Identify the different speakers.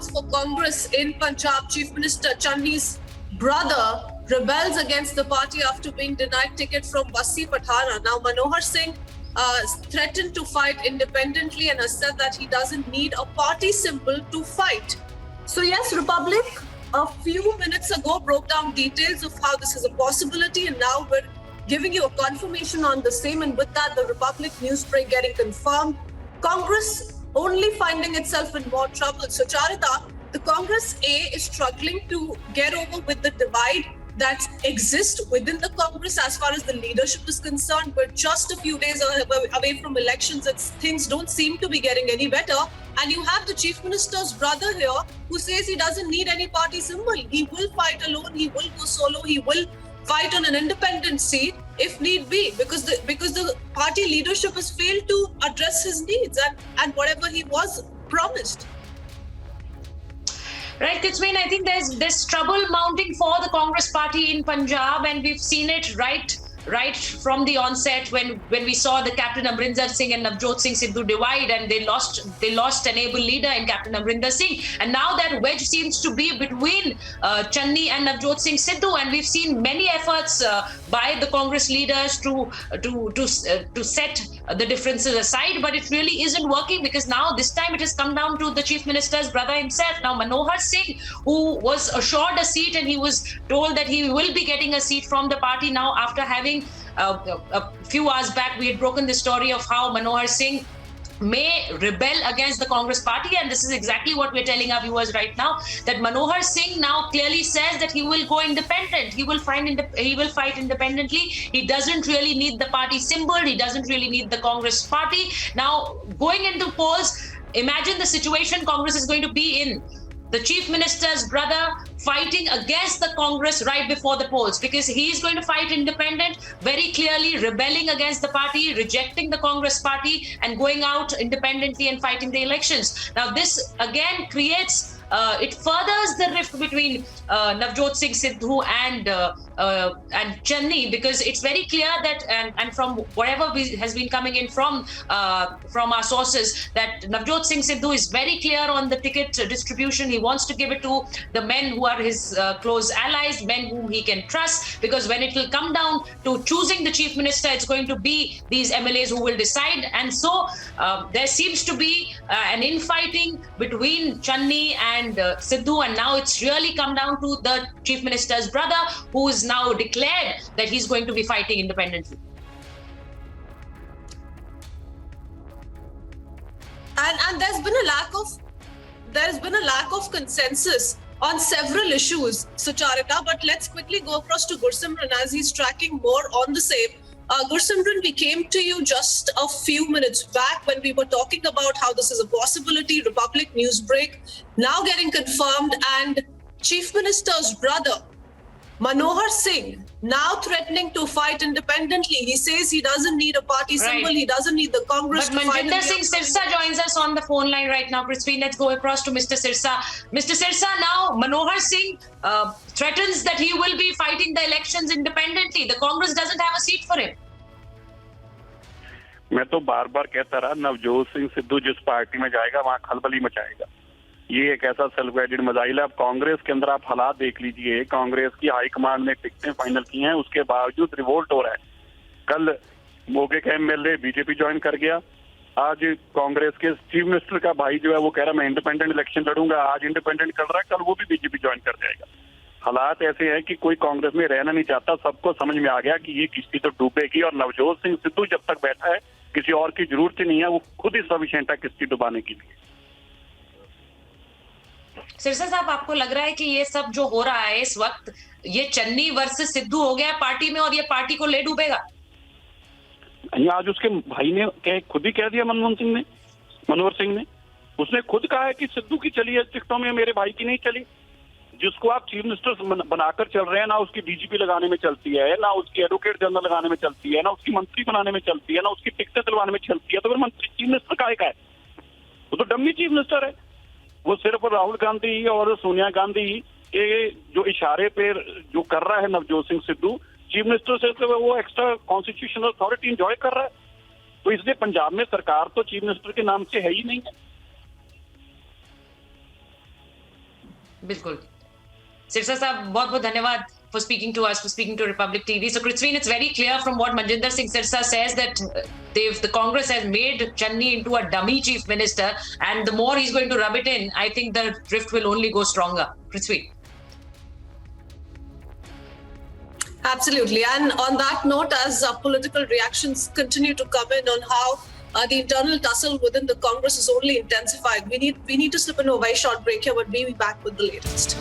Speaker 1: grounds for Congress in Punjab. Chief Minister Channi's brother rebels against the party after being denied ticket from Bassi Pathana. Now, Manohar Singh threatened to fight independently and has said that he doesn't need a party symbol to fight. So yes, Republic a few minutes ago broke down details of how this is a possibility, and now we're giving you a confirmation on the same. And with that, the Republic news break getting confirmed. Congress only finding itself in more trouble. So Charita, the Congress A is struggling to get over with the divide that exists within the Congress as far as the leadership is concerned. We're just a few days away from elections and things don't seem to be getting any better. And you have the Chief Minister's brother here who says he doesn't need any party symbol. He will fight alone, he will go solo, he will fight on an independent seat if need be, because the party leadership has failed to address his needs and whatever he was promised.
Speaker 2: Right, Kitsween, I think there's trouble mounting for the Congress party in Punjab, and we've seen it right from the onset when we saw the Captain Amrinder Singh and Navjot Singh Sidhu divide, and they lost an able leader in Captain Amrinder Singh, and now that wedge seems to be between Channi and Navjot Singh Sidhu, and we've seen many efforts by the Congress leaders to set the differences aside, but it really isn't working, because now this time it has come down to the Chief Minister's brother himself. Now Manohar Singh, who was assured a seat and he was told that he will be getting a seat from the party, now after having a few hours back we had broken the story of how Manohar Singh may rebel against the Congress party, and this is exactly what we're telling our viewers right now, that Manohar Singh now clearly says that he will go independent. He will fight independently. He doesn't really need the party symbol. He doesn't really need the Congress party. Now, going into polls, imagine the situation Congress is going to be in. The Chief Minister's brother fighting against the Congress right before the polls, because he's going to fight independent, very clearly rebelling against the party, rejecting the Congress party and going out independently and fighting the elections. Now this again creates, it furthers the rift between Navjot Singh Sidhu and Channi, because it's very clear that, and from whatever has been coming in from our sources, that Navjot Singh Sidhu is very clear on the ticket distribution. He wants to give it to the men who are his close allies, men whom he can trust, because when it will come down to choosing the Chief Minister, it's going to be these MLAs who will decide. And so there seems to be an infighting between Channi and Sidhu, and now it's really come down to the Chief Minister's brother, who is now declared that he's going to be fighting independently.
Speaker 1: And there's been a lack of consensus on several issues, Sucharita, but let's quickly go across to Gursimran as he's tracking more on the same. Gursimran, we came to you just a few minutes back when we were talking about how this is a possibility. Republic news break now getting confirmed, and Chief Minister's brother Manohar Singh now threatening to fight independently. He says he doesn't need a party symbol. Right. He doesn't need the Congress
Speaker 2: but
Speaker 1: to fight.
Speaker 2: Manjinder Singh Sirsa joins us on the phone line right now. Prithvi, let's go across to Mr. Sirsa. Mr. Sirsa, now Manohar Singh threatens that he will be fighting the elections independently. The Congress doesn't have a seat for him.
Speaker 3: मैं तो बार बार कहता रहा, नवजोत सिंह सिद्धू जिस party में जाएगा वहां खलबली मचाएगा। ये एक ऐसा सेल्फ गाइडेड मजाइल है। अब कांग्रेस के अंदर आप हालात देख लीजिए, कांग्रेस की हाईकमांड ने टिकटें फाइनल की हैं, उसके बावजूद रिवोल्ट हो रहा है। कल मोगे का एमएलए बीजेपी ज्वाइन कर गया, आज कांग्रेस के चीफ मिनिस्टर का भाई जो है वो कह रहा मैं इंडिपेंडेंट इलेक्शन लड़ूंगा, आज इंडिपेंडेंट कर रहा है, कल वो भी बीजेपी ज्वाइन कर जाएगा। हालात ऐसे हैं कि कोई कांग्रेस में रहना नहीं चाहता। सबको समझ में आ गया कि ये किश्ती तो डूबेगी, और नवजोत सिंह सिद्धू जब तक बैठा है किसी और की जरूरत ही नहीं है, वो खुद ही सफिशिएंट है किश्ती डुबाने के लिए।
Speaker 2: सिरसा साहब, आपको लग रहा है कि ये सब जो हो रहा है इस वक्त, ये चन्नी वर्सेस सिद्धू हो गया पार्टी में, और ये पार्टी को ले डूबेगा?
Speaker 3: आज उसके भाई ने खुद ही कह दिया, मनोहर सिंह ने उसने खुद कहा है कि सिद्धू की चली है टिकटों में, मेरे भाई की नहीं चली। जिसको आप चीफ मिनिस्टर बनाकर चल रहे हैं, ना उसकी डीजीपी लगाने में चलती है, ना उसकी एडवोकेट जनरल लगाने में चलती है, ना उसकी मंत्री बनाने में चलती है, ना उसकी टिकटें दिलवाने में चलती है, तो फिर मंत्री चीफ मिनिस्टर काहे का है? वो तो डम्मी चीफ मिनिस्टर है। वो सिर्फ राहुल गांधी और सोनिया गांधी के जो इशारे पे जो कर रहा है नवजोत सिंह सिद्धू, चीफ मिनिस्टर से तो वो एक्स्ट्रा कॉन्स्टिट्यूशनल अथॉरिटी एंजॉय कर रहा है। तो इसलिए पंजाब में सरकार तो चीफ मिनिस्टर के नाम से है ही नहीं है।
Speaker 2: बिल्कुल. Sirsa साहब बहुत बहुत धन्यवाद for speaking to us, for speaking to Republic TV. So Prithveen, it's very clear from what Manjinder Singh Sirsa says that the Congress has made Channi into a dummy chief minister, and the more he's going to rub it in, I think the drift will only go stronger. Prithveen.
Speaker 1: Absolutely. And on that note, as political reactions continue to come in on how the internal tussle within the Congress is only intensified, we need to slip into a very short break here, but we'll be back with the latest.